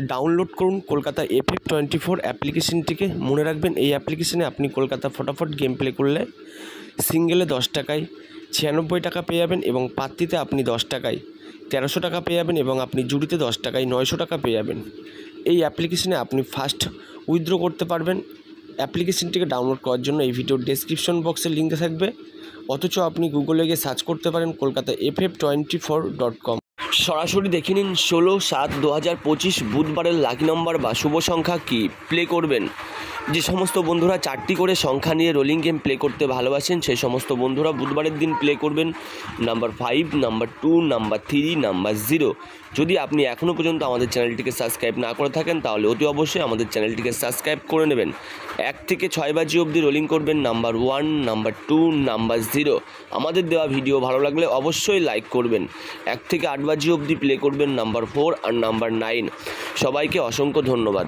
Download করুন Kolkata FF24 অ্যাপ্লিকেশনটিকে। মনে রাখবেন এই অ্যাপ্লিকেশনে আপনি কলকাতা ফটাফট গেম প্লে করলে সিঙ্গেলে 10 টাকায় 96 টাকা পেয়ে যাবেন এবং পাত্তিতে আপনি 10 টাকায় 1300 টাকা পেয়ে যাবেন এবং আপনি জুড়িতে 10 টাকায় 900 টাকা পেয়ে যাবেন। এই অ্যাপ্লিকেশনে আপনি ফার্স্ট উইথড্র করতে পারবেন। অ্যাপ্লিকেশনটিকে ডাউনলোড করার জন্য এই ভিডিওর ডেসক্রিপশন বক্সে লিঙ্ক থাকবে, অথচ আপনি গুগলে গিয়ে সার্চ করতে পারেন কলকাতা FF24.com। সরাসরি দেখে নিন 16/7/2025 বুধবারের লাকি নম্বর বা শুভ সংখ্যা কী প্লে করবেন। যে সমস্ত বন্ধুরা 4টি করে সংখ্যা নিয়ে রোলিং গেম প্লে করতে ভালোবাসেন সেই সমস্ত বন্ধুরা বুধবারের দিন প্লে করবেন নাম্বার 5, নাম্বার 2, নাম্বার 3, নাম্বার 0। যদি আপনি এখনও পর্যন্ত আমাদের চ্যানেলটিকে সাবস্ক্রাইব না করে থাকেন তাহলে অতি অবশ্যই আমাদের চ্যানেলটিকে সাবস্ক্রাইব করে নেবেন। 1 থেকে 6 বাজি অবধি রোলিং করবেন নাম্বার 1, নাম্বার 2, নাম্বার 0। আমাদের দেওয়া ভিডিও ভালো লাগলে অবশ্যই লাইক করবেন। 1 থেকে 8 বাজি অবধি প্লে করবেন নাম্বার 4 আর নাম্বার 9। সবাইকে অসংখ্য ধন্যবাদ।